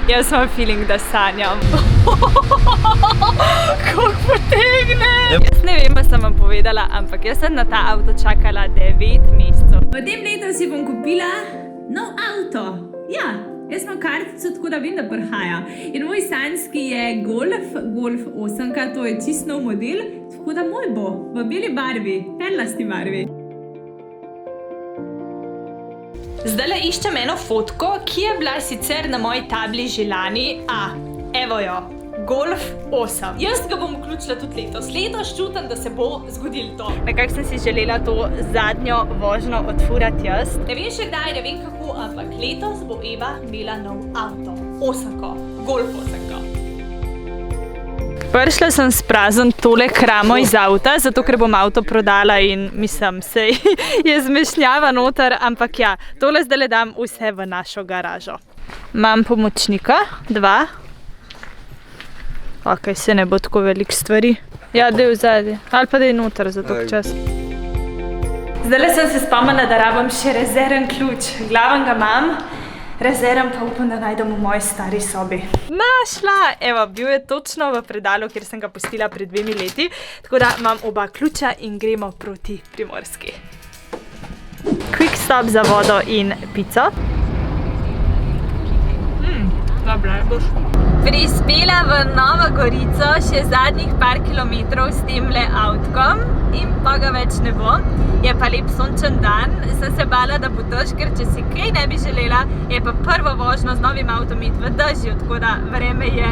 Jaz imam feeling, da sanjam. Kako potegne! Jaz ne vem, sem vam povedala, ampak jaz sem na ta avto čakala 9 mesecev. V tem letu si bom kupila nov avto. Ja, jaz imam kartico, tako da vem, da prihaja. In moj sanjski je Golf 8, to je čist nov model, tako da moj bo v beli barvi, perlasti barvi. Zdajle iščem eno fotko, ki je bila sicer na moji tabli že lani, evo jo, Golf 8. Jaz ga bom vključila tudi letos. Letos čutim, da se bo zgodilo to. Nekako sem si želela to zadnjo vožnjo odfurati jaz. Ne vem še kdaj, ne vem kako, ampak letos bo Eva imela nov avto. 8-ko, Golf 8-ko. Prišla sem sprazen tole kramo iz avta, zato ker bom avto prodala in mislim, sej je zmešnjava noter, ampak ja, tole zdaj dam vse v našo garažo. Imam pomočnika, 2. Ok, se ne bo tako veliko stvari. Ja, dej vzadi, ali pa dej noter za tok čas. Zdajle sem se spomnila, da rabim še rezerven ključ. Glaven ga imam. Rezerven pa upam, da najdem v moji stari sobi. Našla! Evo, bil je točno v predalu, kjer sem ga pustila pred 2 leti. Tako da imam oba ključa in gremo proti Primorski. Quick stop za vodo in pico. Dobro, boš. Prispela v Novo Gorico, še zadnjih par kilometrov s temle avtkom in pa ga več ne bo. Je pa lep sončen dan, sem se bala, da bo dež, ker če si kaj ne bi želela, je pa prvo vožnjo z novim avtom iti v dežju, tako da vreme je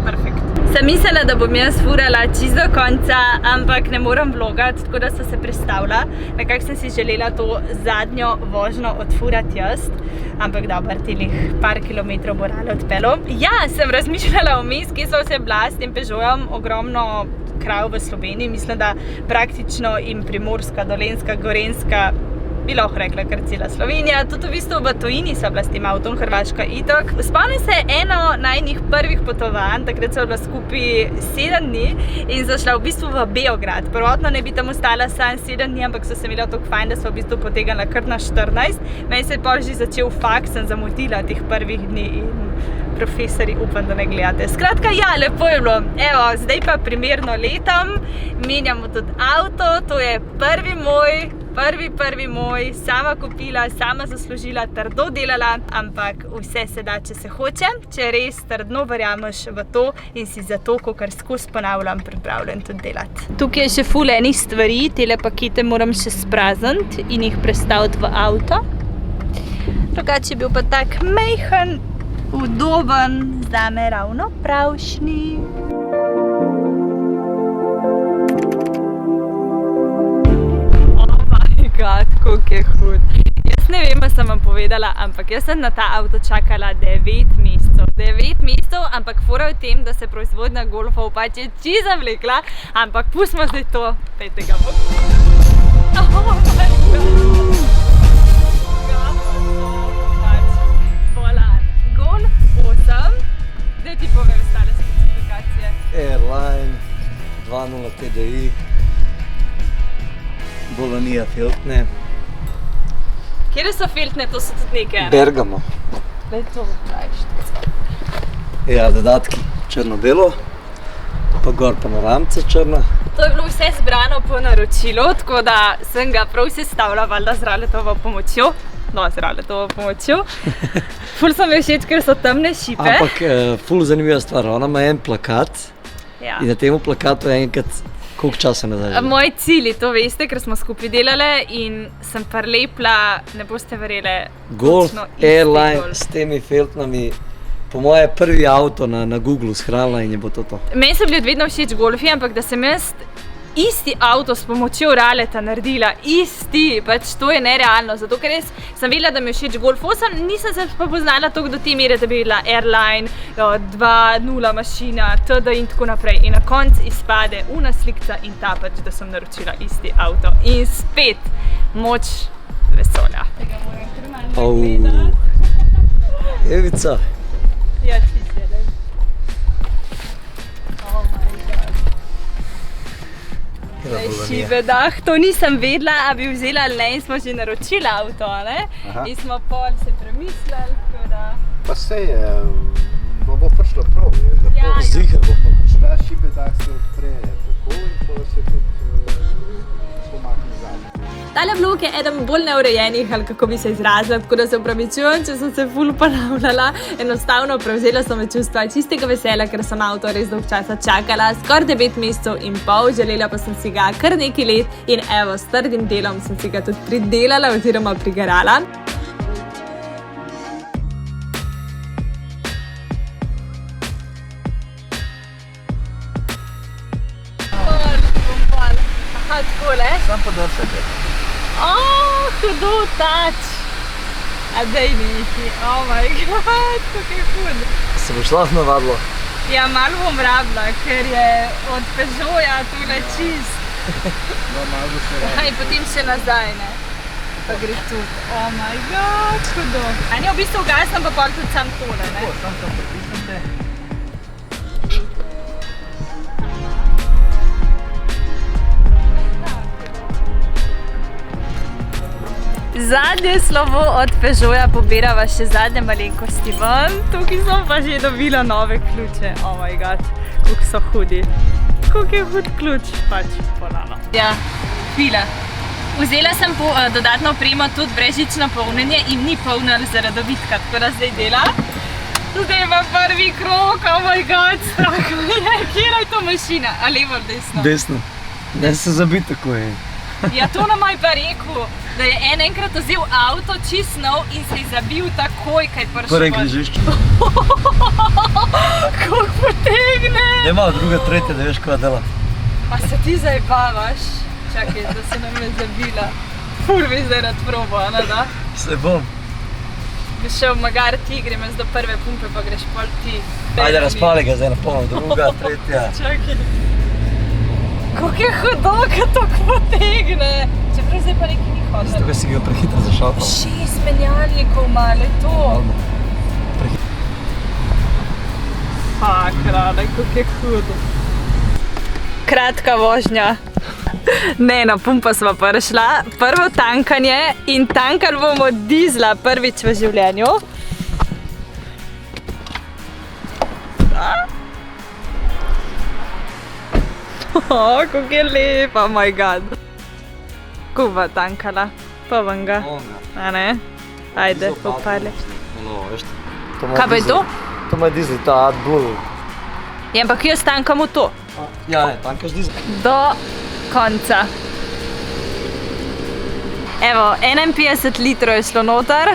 perfekt. Sem mislila, da bom jaz furala čisto do konca, ampak ne moram vlogati, tako da sem se prestavila. Nekako sem si želela to zadnjo vožnjo odfurati jaz, ampak dobro, telih par kilometrov bo rale odpelo. Ja, sem razmišljala vmes, kje so vse bila s tem Peugeotom, ogromno krav v Sloveniji, mislim, da praktično in Primorska, Dolenjska, Gorenjska, bi lahko rekla kar cela Slovenija, tudi v bistvu v tujini so bila s tem avtom, Hrvaška itak. Spomnim se eno najnih prvih potovanj, takrat so bila skupaj 7 dni in zašla v bistvu v Beograd. Prvotno ne bi tam ostala samo 7 dni, ampak so se imela tako fajn, da so v bistvu potegnila kar na 14. Meni se je pol že začel faks, sem zamotila teh prvih dni in profesori, upam, da ne gledate. Skratka, ja, lepo je bilo. Evo, zdaj pa primerno letom, menjamo tudi avto, to je prvi moj, sama kupila, sama zaslužila, trdo delala, ampak vse se da, če se hoče, če res trdno verjameš v to in si za to, kakor skozi ponavljam, pripravljen tudi delati. Tukaj je še ful enih stvari, tele pakete moram še sprazniti in jih prestaviti v avto. Drugače je bil pa tak majhen, udoben, zame ravno pravšnji. Koliko je hud. Jaz ne vem, sem vam povedala, ampak jaz sem na ta avto čakala 9 mesecev. 9 mesecev, ampak fora v tem, da se proizvodnja Golfov pač je čisto zavlekla, ampak pustimo zdaj to, pejte ga bo. Oh my God. Volan. Golf 8. Zdaj ti povem ostale specifikacije. Airline, 2.0 TDI. Bolonija filtne. Kjere so filtne? To so tudi neke? Bergamo. Glej to, praviš. Ja, dodatki črno-belo, pa gor panoramca črna. To je bilo vse zbrano po naročilu, tako da sem ga prav sestavila, valjda z Raletovo pomočjo. No, z Raletovo pomočjo. Ful so mi všeč, ker so temne šipe. Ampak ful zanimiva stvar, ona ima en plakat in na temu plakatu je enkrat koliko časa nazaj? Moji cilji, to veste, ker smo skupaj delale in sem prilepila, ne boste verjeli, Golf, Airline s temi filtnami, po moje prvi avto na Googlu shranila in je bo to. Meni so bili vedno všeč Golfi, ampak da sem jaz isti avto s pomočjo Raleta naredila, isti, pač to je nerealno, zato ker jaz sem vedela, da mi je všeč Golf 8, nisem se pa poznala toliko do te mere, da bi bila Airline, 2.0 mašina, td. In tako naprej. In na koncu izpade una slikca in ta pač, da sem naročila isti avto. In spet moč vesolja. Tega moram kar malo gledati. Evica. Ja, ti sedem. Oh my God. Šibedah, to nisem vedela, a bi vzela ali ne, in smo že naročili avto, ne? In smo pol se premislili, tako da... Pa sej, avtobuk je eden bolj neurejenih, ali kako bi se izrazila, tako da se opravičujem, če sem se ful ponavljala. Enostavno prevzela sem me čustva čistega veselja, ker sem avto res dolg časa čakala, skoraj 9 mesecev in pol, želela pa sem si ga kar nekaj let in evo, s trdim delom sem si ga tudi pridelala oziroma prigarala. Aha, takole. Sam podrsete. Hudo tač. A dej neki, oh my god, kako je hud. Se boš lahko navadilo? Ja, malo bom rabila, ker je od Peugeota tole čist. Aha, in potem še nazaj, ne? Pa gre tudi, oh my god, hudo. A ne, v bistvu ugasnem pa pol tudi sam tole, ne? Tako, sam tam pritisnite. Zadnje slovo od Peugeota pobirava še zadnje malenkosti ven. Tukaj sem pa že dobila nove ključe. Oh my god, koliko so hudi. Koliko je hud ključ, pač polano. Ja, pila. Vzela sem dodatno opremo tudi brezžično polnjenje in ni polnil zaradi ovitka, tako da zdaj dela. Zdaj pa prvi krog, oh my god, strah mi je. Kjera je to mašina? A levo ali desno? Desno. Ne se zabiti tako je. Ja, to nam je pa rekel, da je enkrat vzel avto čist nov in se je zabil takoj, kaj prišel. Prvi križišče. Kako potegne! Ne malo druga, tretja, da veš, kaj dela. Pa se ti zajebavaš? Čakaj, da se nam je zabila. Ful bi zdaj rad probo, ne da? Se bom. Bi šel magar ti, gremo do prve pumpe, pa greš pol ti. Ajde, razpali ga zdaj na polno, druga, tretja. Čakaj. Kako je hudo, kad tako potegne. Čeprav zdaj pa nekaj ni hodil. Zato, ker si ga prehitro zašalpal. 6 menjalnikov male, to. Kralj, kako je hudo. Kratka vožnja. Ne, na pumpo sva prišla. Prvo tankanje in tankali bomo dizla prvič v življenju. Kako je lep, oh my god. Kako ba tankala? Pa ven ga. A ne? Ajde, popali. Kaj pa je to? To ima dizel, ta AdBlue. Ja, ampak jaz tankam v to. Ja, ne, tankaš dizel. Do konca. Evo, 51 litrov je šlo noter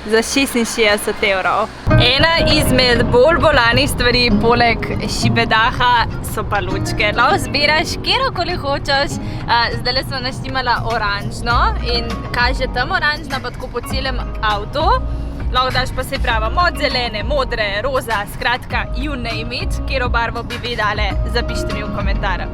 za 66 €. Ena izmed bolj bolanih stvari poleg šibedaha so pa lučke. Lahko zbiraš kjerokoli hočeš. Zdajle smo naštimala oranžno in kaže tam oranžna pa tako po celem avtu. Lahko daš pa se prava mod zelene, modre, roza, skratka, you name it. Kjero barvo bi vi dale, zapišite mi v komentar.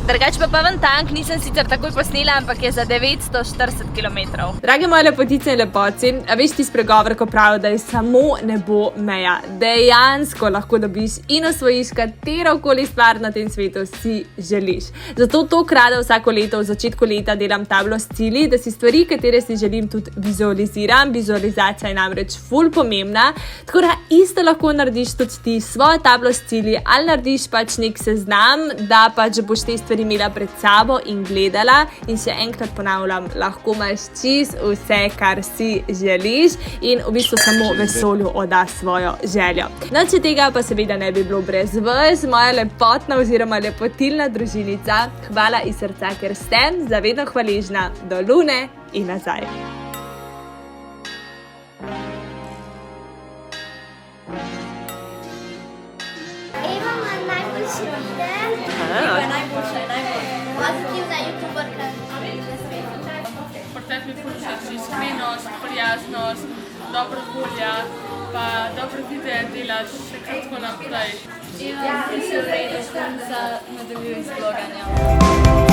Drugač pa ven tank nisem sicer takoj posnela, ampak je za 940 km. Drage moje lepotice in lepoci, a veš ti spregovor, ko pravi, da je samo nebo meja. Dejansko lahko dobiš in osvojiš katerokoli stvar na tem svetu si želiš. Zato to rada vsako leto v začetku leta delam tablo s cilji, da si stvari, katere si želim, tudi vizualiziram. Vizualizacija je namreč ful pomembna, tako da isto lahko narediš tudi ti svojo tablo s cilji ali narediš pač nek seznam, da pač boš te stvari imela pred sabo in gledala. In še enkrat ponavljam, lahko imaš čisto vse, kar si želiš in v bistvu samo vesolju odda svojo željo. No, če tega pa seveda ne bi bilo brez vas, moja lepotna oziroma lepotilna družinica. Hvala iz srca, ker ste zavedno hvaležna do Lune in nazaj. Eva ima najboljši video. Eva je najboljša, je najboljša. Pozitivna youtuberka na svetu. Portret mi ful všeč, iskrenost, prijaznost, dobro volja, pa dobro videe delati, tako naprej. Eva, ti si v redu, s tem se nadaljujem z bloganjem.